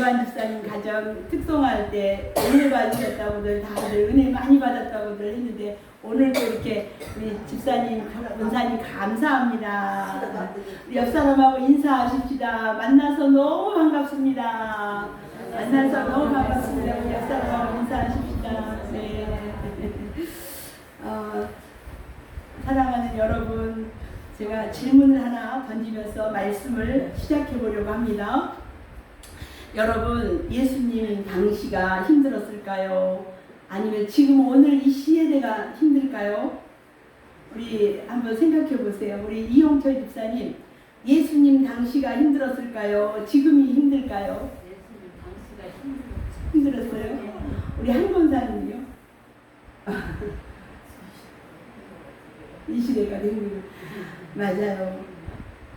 요한 집사님 가정 특송할 때 은혜 받으셨다고들 다들 은혜 많이 받았다고들 했는데 오늘도 이렇게 우리 집사님, 권사님 감사합니다. 우리 옆 사람하고 인사하십시다. 만나서 너무 반갑습니다. 만나서 너무 반갑습니다. 우리 옆 사람하고 인사하십시다. 네. 사랑하는 여러분, 제가 질문을 하나 던지면서 말씀을 시작해 보려고 합니다. 여러분, 예수님 당시가 힘들었을까요? 아니면 지금 오늘 이 시대가 힘들까요? 우리 한번 생각해 보세요. 우리 이용철 집사님, 예수님 당시가 힘들었을까요? 지금이 힘들까요? 예수님 당시가 힘들었어요? 우리 한 권사님이요? 이 시대가 힘들어요. 맞아요.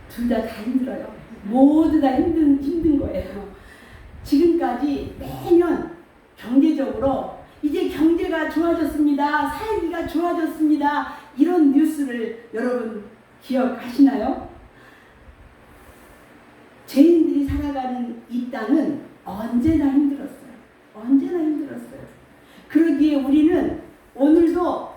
둘 다 힘들어요. 모두 다 힘든 거예요. 지금까지 매년 경제적으로 이제 경제가 좋아졌습니다. 살기가 좋아졌습니다. 이런 뉴스를 여러분 기억하시나요? 죄인들이 살아가는 이 땅은 언제나 힘들었어요. 언제나 힘들었어요. 그러기에 우리는 오늘도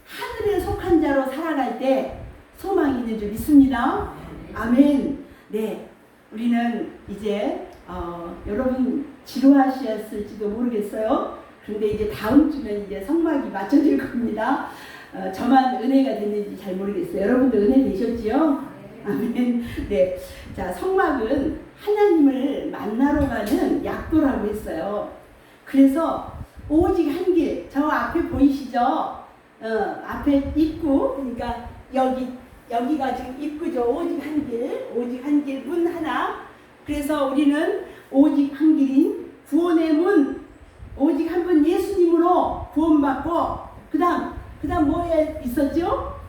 하늘에 속한 자로 살아갈 때 소망이 있는 줄 믿습니다. 아멘. 네, 우리는 이제 여러분 지루하셨을지도 모르겠어요. 그런데 이제 다음 주면 이제 성막이 맞춰질 겁니다. 저만 은혜가 됐는지 잘 모르겠어요. 여러분도 은혜 되셨지요? 아멘. 네, 자, 성막은 하나님을 만나러 가는 약도라고 했어요. 그래서 오직 한 길, 저 앞에 보이시죠? 앞에 입구, 그러니까 여기가 지금 입구죠. 오직 한 길, 문 하나. 그래서 우리는 오직 한 길인 구원의 문, 오직 한 분 예수님으로 구원받고, 그다음 뭐에 있었죠?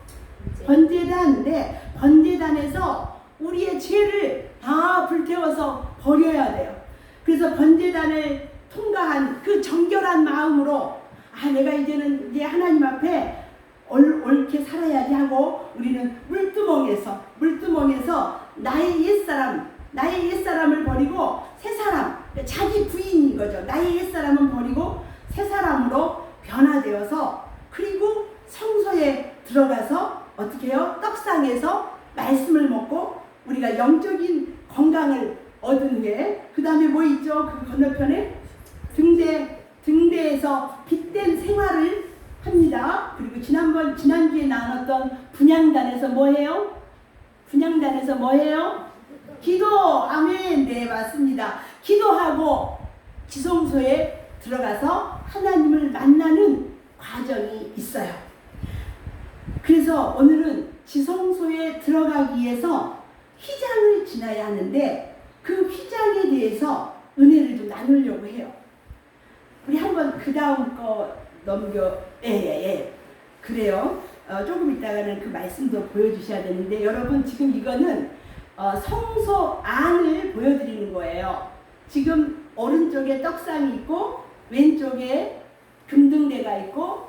번제단. 네, 번제단에서 우리의 죄를 다 불태워서 버려야 돼요. 그래서 번제단을 통과한 그 정결한 마음으로 내가 이제는 이제 하나님 앞에 옳게 살아야지 하고 우리는 물두멍에서 나의 옛사람을 버리고 새 사람, 자기 부인인 거죠. 나의 옛사람은 버리고 새 사람으로 변화되어서 그리고 성소에 들어가서 어떻게 해요? 떡상에서 말씀을 먹고 우리가 영적인 건강을 얻은 후에 그 다음에 뭐 있죠? 그 건너편에 등대에서 빛된 생활을 합니다. 그리고 지난주에 나눴던 분향단에서 뭐해요? 기도. 아멘. 네, 맞습니다. 기도하고 지성소에 들어가서 하나님을 만나는 과정이 있어요. 그래서 오늘은 지성소에 들어가기 위해서 휘장을 지나야 하는데 그 휘장에 대해서 은혜를 좀 나누려고 해요. 우리 한번 그 다음 거 예. 그래요. 조금 있다가는 그 말씀도 보여주셔야 되는데 여러분 지금 이거는 성소 안을 보여드리는 거예요. 지금 오른쪽에 떡상이 있고 왼쪽에 금등대가 있고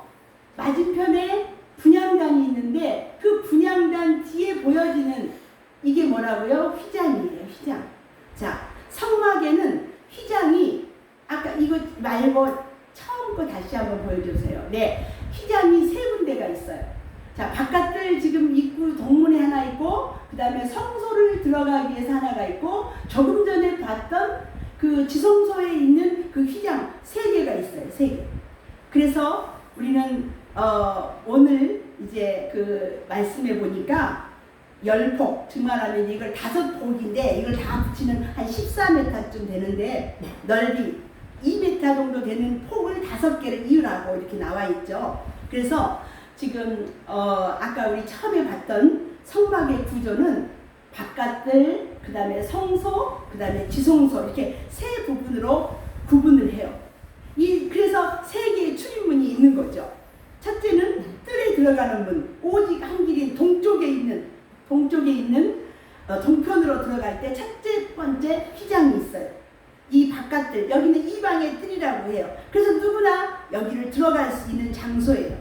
맞은편에 분향단이 있는데 그 분향단 뒤에 보여지는 이게 뭐라고요? 휘장이에요. 휘장. 자, 성막에는 휘장이 아까 이거 말고 처음 거 다시 한번 보여주세요. 네, 휘장이 세 군데가 있어요. 자, 바깥들 지금 입구 동문에 하나 있고 그 다음에 성소를 들어가기 위해서 하나가 있고 조금 전에 봤던 그 지성소에 있는 그 휘장 세 개가 있어요. 세 개. 그래서 우리는 오늘 이제 그 말씀해 보니까 10폭, 증말하면 이걸 5폭인데 이걸 다 붙이면 한 14m쯤 되는데 넓이 2m 정도 되는 폭을 5개를 이으라고 이렇게 나와 있죠. 그래서 지금 아까 우리 처음에 봤던 성막의 구조는 바깥들, 그 다음에 성소, 그 다음에 지성소 이렇게 세 부분으로 구분을 해요. 그래서 세 개의 출입문이 있는 거죠. 첫째는 뜰에 들어가는 문, 오직 한 길인 동쪽에 있는 동편으로 들어갈 때 첫째 번째 휘장이 있어요. 이 바깥들, 여기는 이방의 뜰이라고 해요. 그래서 누구나 여기를 들어갈 수 있는 장소예요.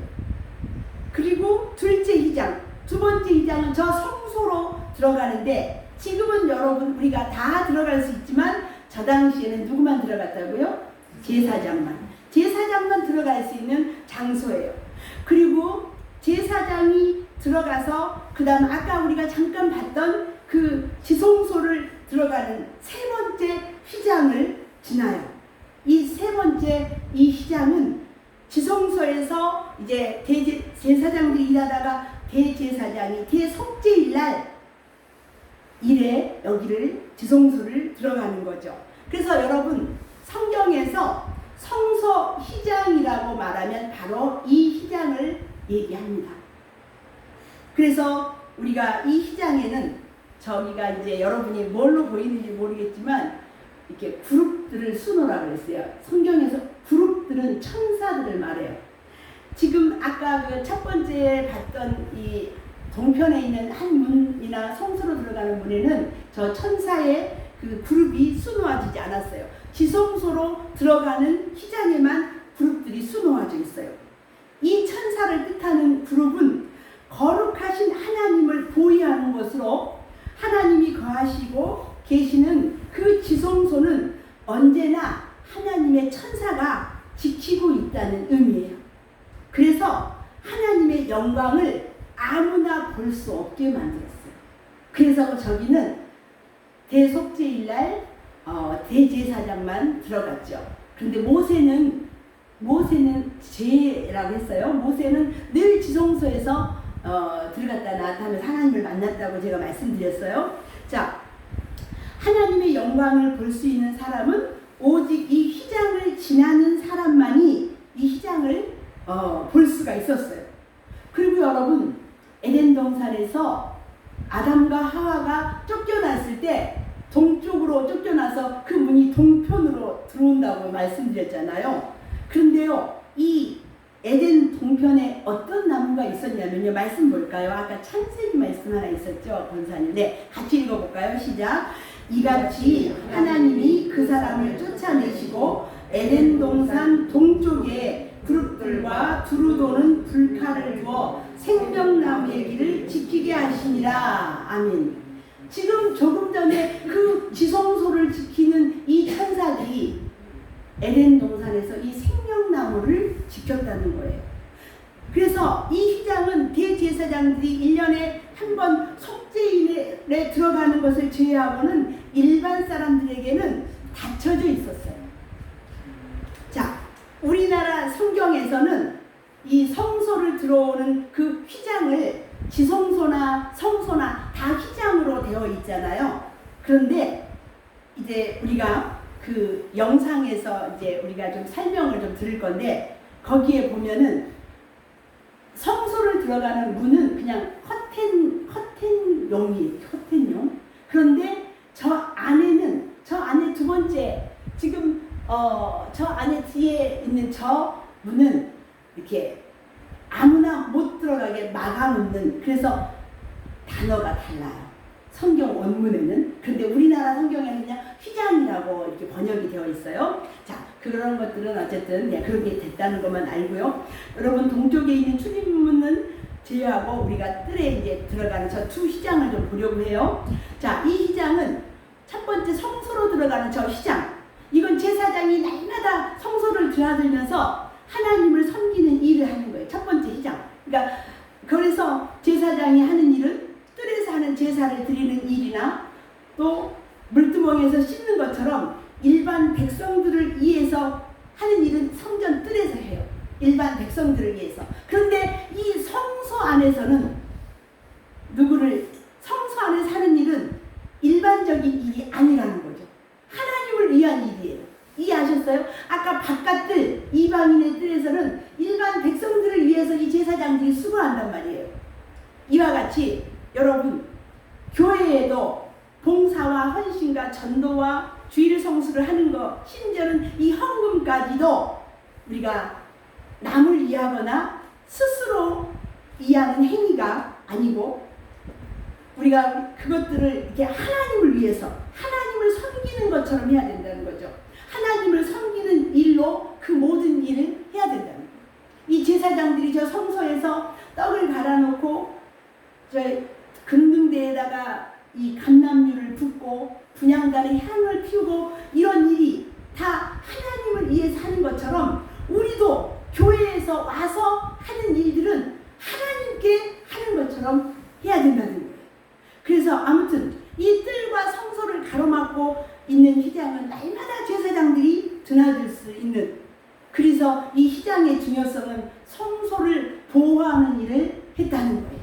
그리고 둘째 휘장, 두 번째 휘장은 저 성소로 들어가는데 지금은 여러분 우리가 다 들어갈 수 있지만 저 당시에는 누구만 들어갔다고요? 제사장만. 제사장만 들어갈 수 있는 장소예요. 그리고 제사장이 들어가서 그 다음 아까 우리가 잠깐 봤던 그 지성소를 들어가는 세 번째 휘장을 지나요. 이 세 번째 이 휘장은 지성소에서 이제 제사장들이 일하다가 대제사장이 대속죄일 날 일에 여기를 지성소를 들어가는 거죠. 그래서 여러분 성경에서 성소 휘장이라고 말하면 바로 이 휘장을 얘기합니다. 그래서 우리가 이 휘장에는 저기가 이제 여러분이 뭘로 보이는지 모르겠지만 이렇게 그룹들을 수놓으라고 했어요. 성경에서 그룹들은 천사들을 말해요. 지금 아까 그 첫 번째 봤던 이 동편에 있는 한 문이나 성소로 들어가는 문에는 저 천사의 그 그룹이 수놓아지지 않았어요. 지성소로 들어가는 휘장에만 그룹들이 수놓아져 있어요. 이 천사를 뜻하는 그룹은 거룩하신 하나님을 보위하는 것으로 하나님이 거하시고 계시는 그 지성소는 언제나 하나님의 천사가 지키고 있다는 의미예요. 그래서 하나님의 영광을 아무나 볼 수 없게 만들었어요. 그래서 저기는 대속죄일 날 대제사장만 들어갔죠. 그런데 모세는 죄라고 했어요. 모세는 늘 지성소에서 들어갔다 나왔다 하면서 하나님을 만났다고 제가 말씀드렸어요. 자, 하나님의 영광을 볼 수 있는 사람은 오직 이 휘장을 지나는 사람만이 이 휘장을 볼 수가 있었어요. 그리고 여러분 에덴 동산에서 아담과 하와가 쫓겨났을 때 동쪽으로 쫓겨나서 그 문이 동편으로 들어온다고 말씀드렸잖아요. 그런데요, 이 에덴 동편에 어떤 나무가 있었냐면요. 말씀 볼까요? 아까 창세기 말씀 하나 있었죠, 권사님. 네, 같이 읽어볼까요? 시작. 이같이 하나님이 그 사람을 쫓아내시고 에덴 동산 동쪽에 그룹들과 두루 도는 불칼을 두어 생명나무의 길을 지키게 하시니라. 아멘. 지금 조금 전에 그 지성소를 지키는 이 천사들이 에덴 동산에서 이 생명나무를 지켰다는 거예요. 그래서 이 휘장은 대제사장들이 1년에 한 번 속죄일에 들어가는 것을 제외하고는 일반 사람들에게는 닫혀져 있었어요. 자, 우리나라 성경에서는 이 성소를 들어오는 그 휘장을 지성소나 성소나 다 휘장으로 되어 있잖아요. 그런데 이제 우리가 그 영상에서 이제 우리가 좀 설명을 좀 들을 건데 거기에 보면은 성소를 들어가는 문은 그냥 커튼용이에요. 커튼용. 그런데 저 안에 두 번째 지금 저 안에 뒤에 있는 저 문은 이렇게 아무나 못 들어가게 막아놓는, 그래서 단어가 달라요. 성경 원문에는. 근데 우리나라 성경에는 그냥 휘장이라고 이렇게 번역이 되어 있어요. 자, 그런 것들은 어쨌든 그렇게 됐다는 것만 알고요. 여러분 동쪽에 있는 출입문은 제외하고 우리가 뜰에 이제 들어가는 저 두 휘장을 좀 보려고 해요. 자, 이 휘장은 첫 번째 성소로 들어가는 저 휘장. 이건 제사장이 날마다 성소를 드나들면서 하나님을 섬기는 일을 하는 거예요. 첫 번째 휘장. 그러니까 그래서 제사장이 하는 일은 뜰에서 하는 제사를 드리는 일이나 또 물두멍에서 씻는 것처럼 일반 백성들을 위해서 하는 일은 성전 뜰에서 해요. 일반 백성들을 위해서. 그런데 이 성소 안에서는 성소 안에서 하는 일은 일반적인 일이 아니라는 거죠. 하나님을 위한 일이에요. 이해하셨어요? 아까 바깥들, 이방인의 뜰에서는 일반 백성들을 위해서 이 제사장들이 수고한단 말이에요. 이와 같이 여러분 교회에도 봉사와 헌신과 전도와 주일 성수를 하는 것, 심지어는 이 헌금까지도 우리가 남을 이해하거나 스스로 이해하는 행위가 아니고 우리가 그것들을 이렇게 하나님을 위해서 하나님을 섬기는 것처럼 해야 된다는 거죠. 하나님을 섬기는 일로 그 모든 일을 해야 된다는 거예요. 이 제사장들이 저 성소에서 떡을 갈아놓고 저 금등대에다가 이 감람류를 붓고 분향단의 향을 피우고 이런 일이 다 하나님을 위해서 하는 것처럼 우리도 교회에서 와서 하는 일들은 하나님께 하는 것처럼 해야 된다는 거예요. 그래서 아무튼 이 뜰과 성소를 가로막고 있는 휘장은 날마다 제사장들이 드나들 수 있는, 그래서 이 휘장의 중요성은 성소를 보호하는 일을 했다는 거예요.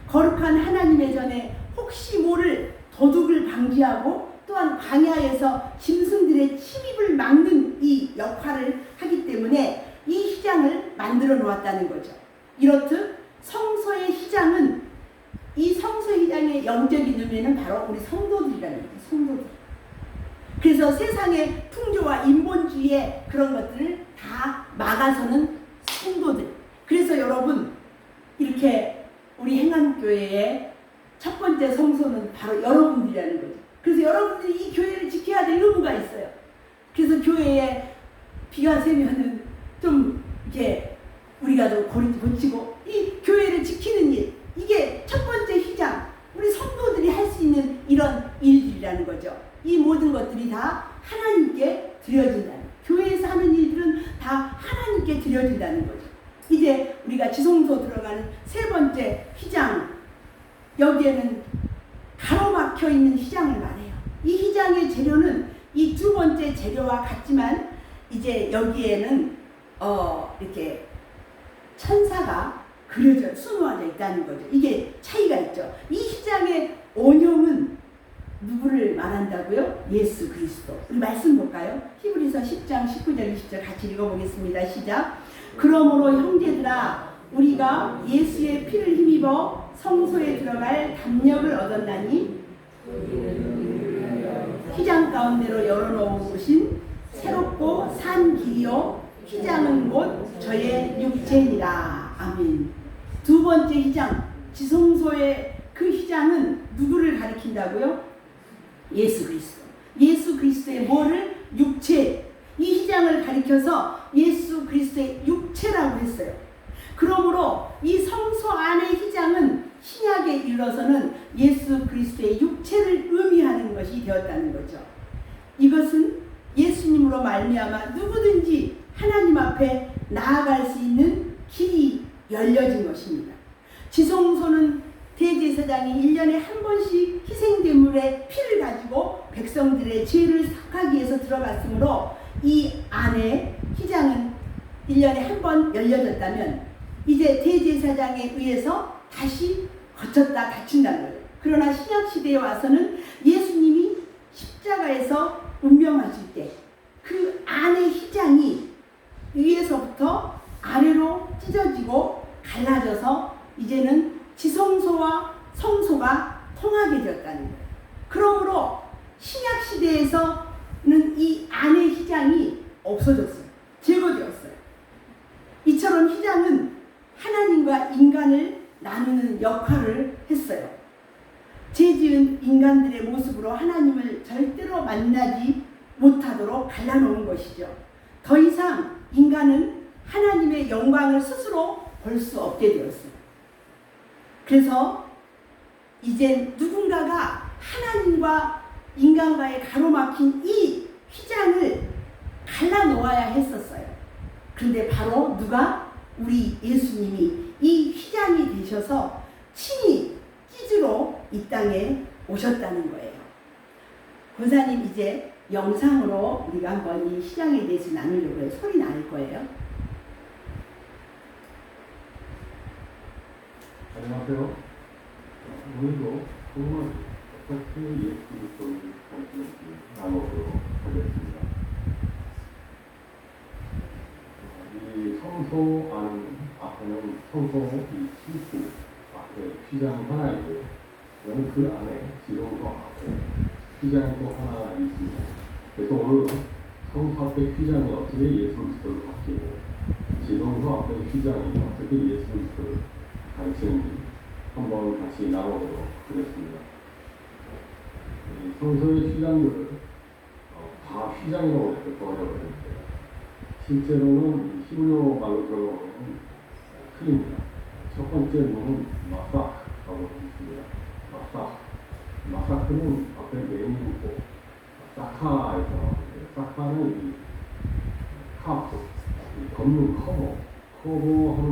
거룩한 하나님의 전에 혹시 모를 도둑을 방지하고 또한 광야에서 짐승들의 침입을 막는 이 역할을 하기 때문에 이 휘장을 만들어 놓았다는 거죠. 이렇듯 성소의 휘장은, 이 성소 휘장의 영적인 의미는 바로 우리 성도들이라는 거예요. 성도들. 그래서 세상의 풍조와 인본주의의 그런 것들을 다 막아서는 성도들. 그래서 여러분, 이렇게 우리 행안교회의 첫 번째 성소는 바로 여러분들이라는 거죠. 그래서 여러분들이 이 교회를 지켜야 될 의무가 있어요. 그래서 교회에 비가 새면은 좀 이렇게 우리가 더 고치고 이 교회를 지키는 일, 이게 첫 번째 휘장, 우리 성도들이 할 수 있는 이런 일들이라는 거죠. 이 모든 것들이 다 하나님께 드려진다는, 교회에서 하는 일들은 다 하나님께 드려진다는 거죠. 이제 우리가 지성소 들어가는 세 번째 휘장, 여기에는 가로막혀 있는 휘장을 말해요. 이 휘장의 재료는 이 두 번째 재료와 같지만 이제 여기에는 이렇게 천사가 그려져 수놓아져 있다는 거죠. 이게 차이가 있죠. 이 휘장의 원형은 누구를 말한다고요? 예수 그리스도. 우리 말씀 볼까요? 히브리서 10장 19절 20절 같이 읽어보겠습니다. 시작. 그러므로 형제들아, 우리가 예수의 피를 힘입어 성소에 들어갈 담력을 얻었나니 휘장 가운데로 열어놓으신 새롭고 산 길이요 휘장은 곧 저의 육체니라. 아멘. 두 번째 휘장, 지성소의 그 휘장은 누구를 가리킨다고요? 예수 그리스도. 예수 그리스도의 뭐를? 육체. 이 휘장을 가리켜서 예수 그리스도의 육체라고 했어요. 그러므로 이 성소 안의 휘장은 신약에 이르러서는 예수 그리스도의 육체를 의미하는 것이 되었다는 거죠. 이것은 예수님으로 말미암아 누구든지 하나님 앞에 나아갈 수 있는 길이 열려진 것입니다. 지성소는 대제사장이 1년에 한 번씩 희생제물의 피를 가지고 백성들의 죄를 삭하기 위해서 들어갔으므로 이 안에 휘장은 1년에 한 번 열려졌다면 이제 대제사장에 의해서 다시 거쳤다 닫힌다는 거예요. 그러나 신약시대에 와서는 예수님이 십자가에서 운명하실 때 그 안의 휘장이 위에서부터 아래로 찢어지고 갈라져서 이제는 지성소와 성소가 통하게 되었다는 거예요. 그러므로 신약시대에서는 이 안의 휘장이 없어졌어요. 제거되었어요. 이처럼 휘장은 하나님과 인간을 나누는 역할을 했어요. 죄지은 인간들의 모습으로 하나님을 절대로 만나지 못하도록 갈라놓은 것이죠. 더 이상 인간은 하나님의 영광을 스스로 볼 수 없게 되었어요. 그래서 이제 누군가가 하나님과 인간과의 가로막힌 이 휘장을 갈라놓아야 했었어요. 그런데 바로 누가? 우리 예수님이 이 휘장이 되셔서 친히 찢으러 이 땅에 오셨다는 거예요. 권사님, 이제 영상으로 우리가 한번 이 휘장에 대해서 나누려고 해요. 소리 날 거예요. 안녕하세요. 오늘도 정말 어떻게 예수 그리스도를 가르치는지 나눠보도록 하겠습니다. 이 성소 앞에는 성소 이 실수 앞에 휘장 하나 있고요. 그다음에 그 안에 지성소 앞에 휘장이 또 하나 있습니다. 그래서 오늘 성소 앞에 휘장이 어떻게 예수 그리스도를 바뀌고 지성소 앞에 휘장이 어떻게 예수 그리스도를 가르치는지 한번 같이 나눠보도록 하겠습니다. 성소의 휘장들을 다 휘장이라고 이렇게 번역하는데 실제로는 히브리어 말로 들어보면 틀립니다. 첫 번째 문은 마사라고 있습니다. 마사크는 앞에 네임이 있고 사카에서 나왔는데, 사카는 이 카프, 이 덮는 커버하는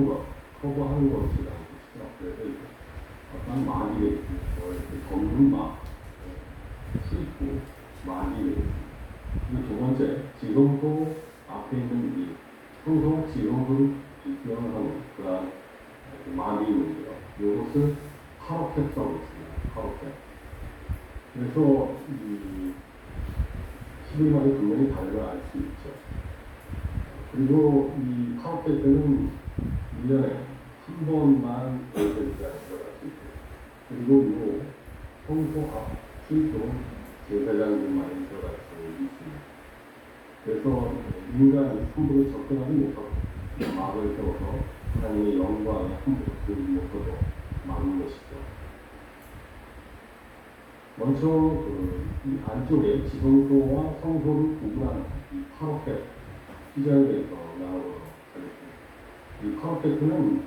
것이라는 뜻이죠. 그래서 이제 어떤 마디가 있고, 이렇게 덮는 수있고 마디가 있고. 그리고 두 번째, 지성소 앞에 있는 이 성소 지성소를 비교하는 그런 마디 있는데요. 이것을 파로켓이라고 있습니다. 파로켓. 그래서 이 11마디 분명히 다른 걸 알 수 있죠. 그리고 이 파로켓은 1년에 한 번만 예배드리지 들어갈 수 있고, 그리고 이 성소 앞 수입도 제사장들만이 들어갈 수 있습니다. 그래서 인간이 함부로 접근하지 못하고 막을 세워서 하나님의 영광에 함부로 들지 못하도록 막는 것이죠. 먼저 이 안쪽에 지성소와 성소를 구분하는 이 파로켓 휘장에 대해서 나눠보도록 하겠습니다. 이 파로켓은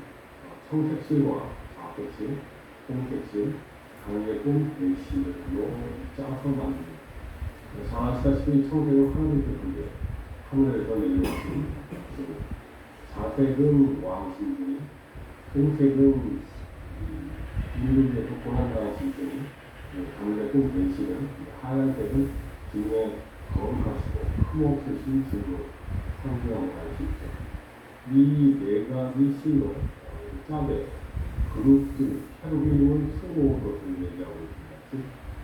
청색실과 좌색실, 홍색실, 강력한 글씨로 짜서 만듭니다. 잘 아시다시피 청색은 하늘에서 근데 하늘에서 내려오신 자색은 왕신들이, 홍색은 인류를 위해서 고난당하신 분이, 강력한 글씨는 하얀색은 중에 거룩하시고 흠없으신 분으로 상징하는 걸 알 수 있죠. 이 네 가지 실로 짝에 그룹들, 캐루빔은 스모 것을 얘기하고 있습니다. 즉,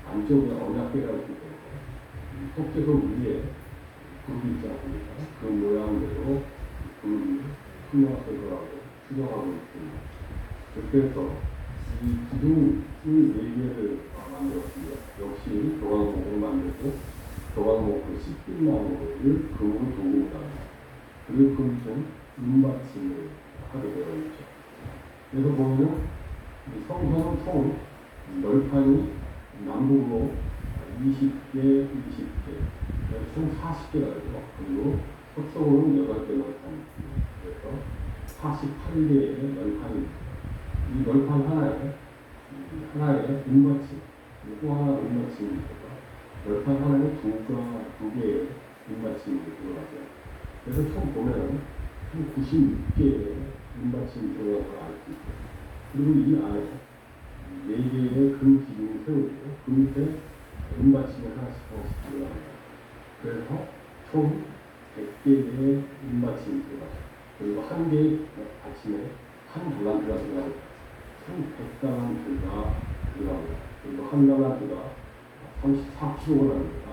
안쪽에 언약궤가 있기 때문에 속죄소 위에 그룹이 있지 않습니까? 그 모양대로 그룹이 흘러갔을 거라고 추정하고 있습니다. 그래서 이 기둥을 4개를 만들었습니다. 역시 도강목을 만들고 도강목을 10빈나무를 금으로 도구입니다. 그리고 그 밑은 은받침을 하게 되어 있죠. 그래서 보면 성전은 총 널판이 남북으로 20개, 20개, 총 40개가 되죠. 그리고 서쪽으로는 8개 널판이 있습니다. 그래서 48개의 널판이 있습니다. 이 널판 하나에 은받침, 또 하나 은받침이 있어서 널판 하나에 2개의 은받침이 들어가죠. 그래서 총 보면 한 96개의 은받침이 들어가서 알 수 있어요. 그리고 이 안에 4개의 금 기둥을 세우고 그 밑에 은받침이 하나씩 들어갑니다. 그래서 총 100개의 은받침이 들어가죠. 그리고 한 개의 받침에 한 달란트가 들어갑니다. 총 100달란트가 들어갑니다. 그리고 한 달란트가 34kg가 됩니다.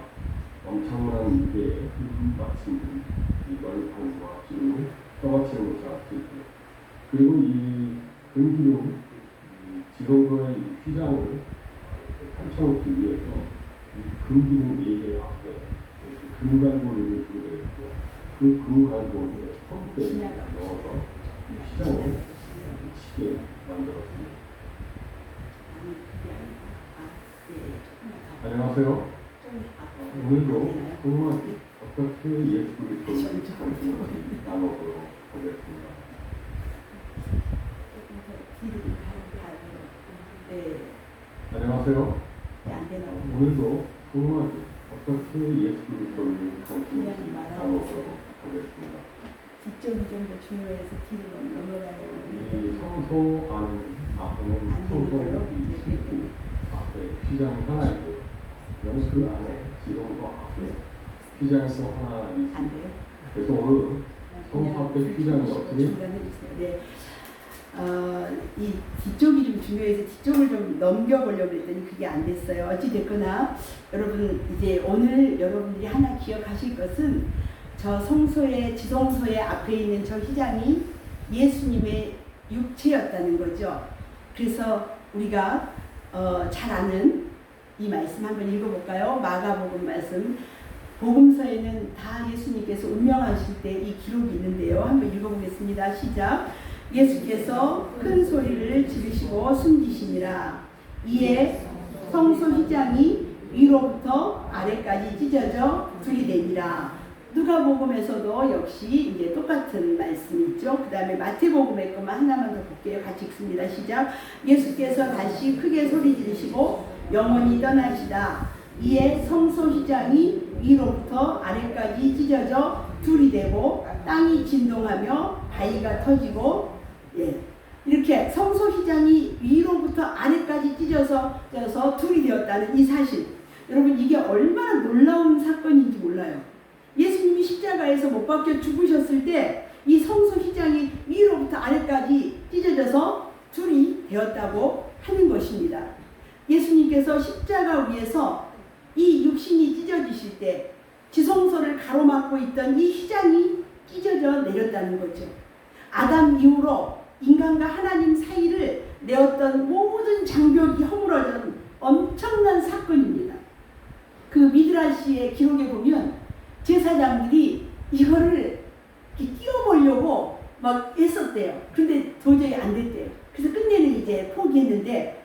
엄청난 무게의 은받침들이 이 널판과 기둥을 떠받치는 것을 알 수 있고요. 그리고 이 금기둥, 지성소의 휘장을 펼쳐놓기 위해서 이 금기둥 4개 앞에 금갈고리를 두게 되었고, 그 금갈고리에 손대를 넣어서 휘장을 치게 만들었습니다. 안녕하세요. 오늘도 정말 어떻게 예수 그리스도를 나눠보도록 하겠습니다. 안녕하세요. 오늘도 정말 어떻게 예수 그리스도를 나눠보도록 하겠습니다. 뒤쪽이 좀 더 중요해서 뒤로 넘어가요. 이 성소 앞에는 성소 이 앞에 휘장 하나 있고, 그다음에 그 안에 지성소 앞에 휘장이 또 하나 있습니다. 그래서 오늘 성소 앞에 휘장이 어떻게? 네. 이 뒤쪽이 좀 중요해서 뒤쪽을 좀 넘겨보려고 했더니 그게 안 됐어요. 어찌됐거나 여러분 이제 오늘 여러분들이 하나 기억하실 것은 저 성소의 지성소의 앞에 있는 저 휘장이 예수님의 육체였다는 거죠. 그래서 우리가 잘 아는 이 말씀 한번 읽어볼까요? 마가복음 말씀. 복음서에는 다 예수님께서 운명하실 때 이 기록이 있는데요. 한번 읽어보겠습니다. 시작. 예수께서 큰 소리를 지르시고 숨기시니라. 이에 성소 휘장이 위로부터 아래까지 찢어져 분리되니라. 누가복음에서도 역시 이제 똑같은 말씀이 있죠. 그 다음에 마태복음의 것만 하나만 더 볼게요. 같이 읽습니다. 시작. 예수께서 다시 크게 소리 지르시고 영원히 떠나시다. 이에 성소 휘장이 위로부터 아래까지 찢어져 둘이 되고 땅이 진동하며 바위가 터지고 이렇게 성소 휘장이 위로부터 아래까지 찢어서 둘이 되었다는 이 사실, 여러분 이게 얼마나 놀라운 사건인지 몰라요. 예수님이 십자가에서 못 박혀 죽으셨을 때 이 성소 휘장이 위로부터 아래까지 찢어져서 둘이 되었다고 하는 것입니다. 예수님께서 십자가 위에서 이 육신이 찢어지실 때 지성소를 가로막고 있던 이 휘장이 찢어져 내렸다는 거죠. 아담 이후로 인간과 하나님 사이를 내었던 모든 장벽이 허물어진 엄청난 사건입니다. 그 미드라시의 기록에 보면 제사장들이 이거를 끼워보려고 막 했었대요. 근데 도저히 안 됐대요. 그래서 끝내는 이제 포기했는데,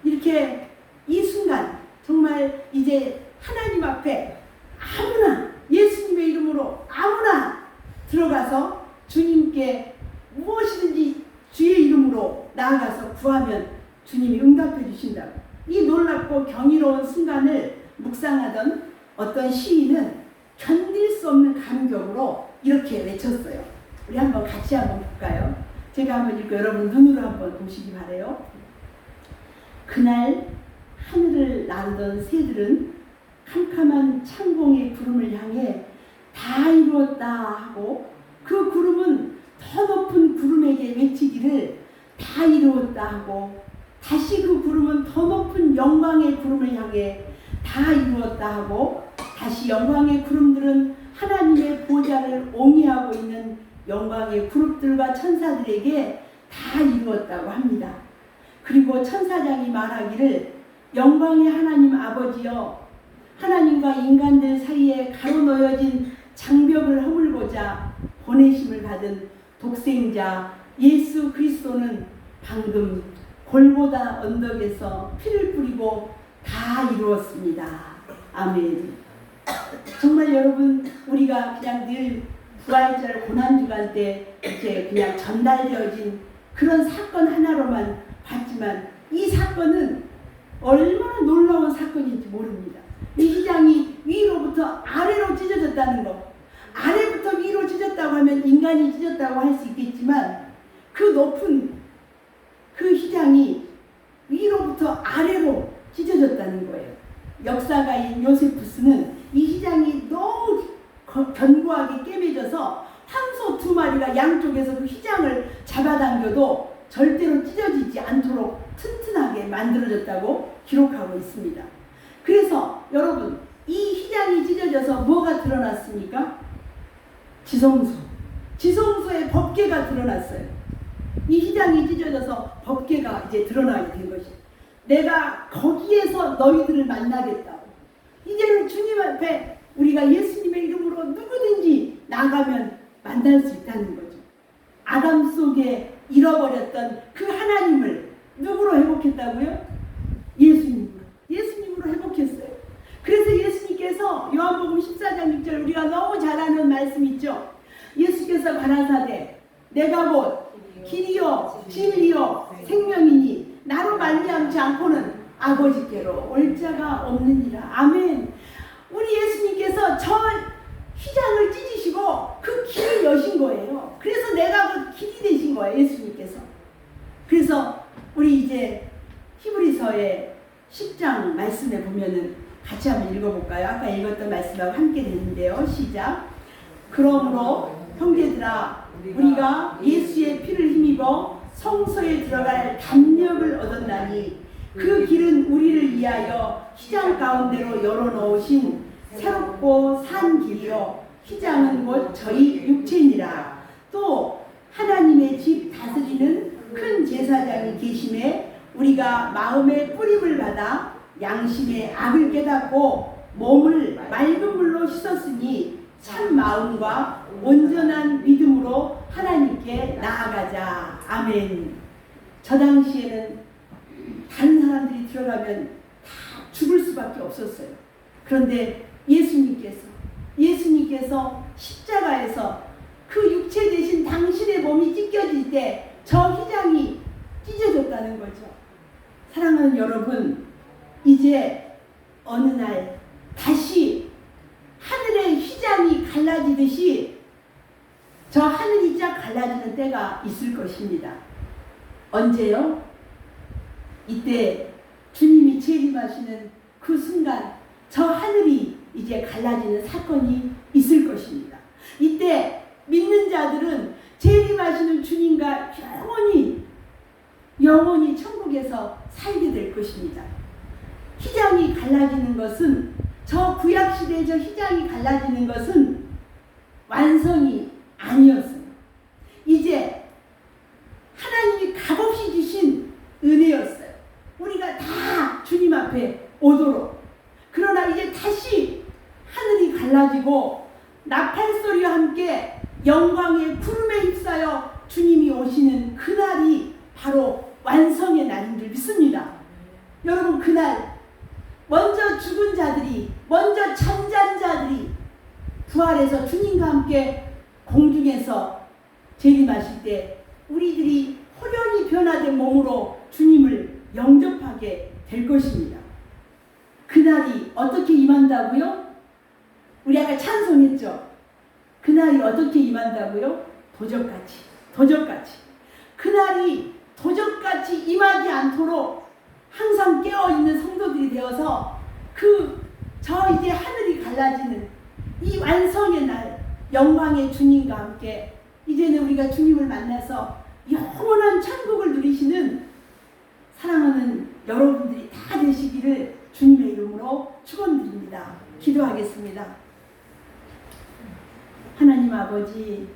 이렇게 이 순간 정말 이제 하나님 앞에 아무나 예수님의 이름으로 아무나 들어가서 주님께 무엇이든지 주의 이름으로 나아가서 구하면 주님이 응답해 주신다고. 이 놀랍고 경이로운 순간을 묵상하던 어떤 시인은 견딜 수 없는 감격으로 이렇게 외쳤어요. 우리 한번 같이 한번 볼까요? 제가 한번 읽고 여러분 눈으로 한번 보시기 바래요. 그날 하늘을 나르던 새들은 캄캄한 창공의 구름을 향해 다 이루었다 하고, 그 구름은 더 높은 구름에게 외치기를 다 이루었다 하고, 다시 그 구름은 더 높은 영광의 구름을 향해 다 이루었다 하고, 다시 영광의 구름들은 하나님의 보좌를 옹이하고 있는 영광의 그룹들과 천사들에게 다 이루었다고 합니다. 그리고 천사장이 말하기를 영광의 하나님 아버지여, 하나님과 인간들 사이에 가로놓여진 장벽을 허물고자 보내심을 받은 독생자 예수 그리스도는 방금 골고다 언덕에서 피를 뿌리고 다 이루었습니다. 아멘. 정말 여러분, 우리가 그냥 늘 부활절 고난주간 때 이렇게 그냥 전달되어진 그런 사건 하나로만 봤지만, 이 사건은 얼마나 놀라운 사건인지 모릅니다. 이 휘장이 위로부터 아래로 찢어졌다는 것, 아래부터 위로 찢었다고 하면 인간이 찢었다고 할 수 있겠지만, 그 높은 그 휘장이 위로부터 아래로 찢어졌다는 거예요. 역사가인 요세푸스는 이 휘장이 너무 견고하게 깨매져서 황소 2마리가 양쪽에서 그 휘장을 잡아당겨도 절대로 찢어지지 않도록 튼튼하게 만들어졌다고 기록하고 있습니다. 그래서 여러분, 이 휘장이 찢어져서 뭐가 드러났습니까? 지성소의 법궤가 드러났어요. 이 휘장이 찢어져서 법궤가 이제 드러나게 된 것이에요. 내가 거기에서 너희들을 만나겠다고. 이제는 주님 앞에 우리가 예수님의 이름으로 누구든지 나가면 만날 수 있다는 거죠. 아담 속에 잃어버렸던 그 하나님을 누구로 회복했다고요? 예수님으로 회복했어요. 그래서 예수님께서 요한복음 14장 6절 우리가 너무 잘 아는 말씀 있죠. 예수께서 가라사대 내가 곧 길이요 진리요 생명이니 나로 말미암지 않고는 아버지께로 올 자가 없느니라. 아멘. 우리 예수님께서 저 휘장을 찢으시고 그 길을 여신 거예요. 그래서 내가 그 길이 되신 거예요, 예수님께서. 그래서 우리 이제 히브리서의 10장 말씀에 보면은 같이 한번 읽어볼까요? 아까 읽었던 말씀하고 함께 되는데요. 시작. 그러므로 형제들아, 우리가 예수의 피를 힘입어 성소에 들어갈 담력을 얻었나니 그 길은 우리를 위하여 휘장 가운데로 열어놓으신 새롭고 산 길이요 휘장은 곧 저희 육체니라. 또 하나님의 집 다스리는 큰 제사장이 계심에 우리가 마음의 뿌림을 받아 양심의 악을 깨닫고 몸을 맑은 물로 씻었으니 참 마음과 온전한 믿음으로 하나님께 나아가자. 아멘. 저 당시에는 다른 사람들이 들어가면 다 죽을 수밖에 없었어요. 그런데 예수님께서 십자가에서 그 육체 대신 당신의 몸이 찢겨질 때 저 휘장이 찢어졌다는 거죠. 사랑하는 여러분, 이제 어느 날 다시 하늘의 휘장이 갈라지듯이 저 하늘이 쫙 갈라지는 때가 있을 것입니다. 언제요? 이때 주님이 재림하시는 그 순간 저 하늘이 이제 갈라지는 사건이 있을 것입니다. 이때 믿는 자들은 재림하시는 주님과 영원히 천국에서 살게 될 것입니다. 휘장이 갈라지는 것은, 저 구약시대의 저 휘장이 갈라지는 것은 완성이 아니었습니다. 이제 하나님이 값없이 주신 은혜였어요. 우리가 다 주님 앞에 오도록. 그러나 이제 다시 하늘이 갈라지고 나팔소리와 함께 영광의 구름에 휩싸여 주님이 오시는 그날이 바로 완성의 날인 줄 믿습니다. 여러분, 그날 먼저 죽은 자들이, 먼저 잠잔 자들이 부활해서 주님과 함께 공중에서 재림하실 때 우리들이 호련히 변화된 몸으로 주님을 영접하게 될 것입니다. 그날이 어떻게 임한다고요? 우리 아까 찬송했죠? 그날이 어떻게 임한다고요? 도적같이. 그날이 도적같이 임하지 않도록 항상 깨어있는 성도들이 되어서 저 이제 하늘이 갈라지는 이 완성의 날, 영광의 주님과 함께 이제는 우리가 주님을 만나서 영원한 천국을 누리시는 사랑하는 여러분들이 다 되시기를 주님의 이름으로 축원드립니다. 기도하겠습니다. 하나님 아버지,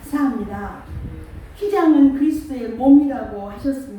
감사합니다. 휘장은 그리스도의 몸이라고 하셨습니다.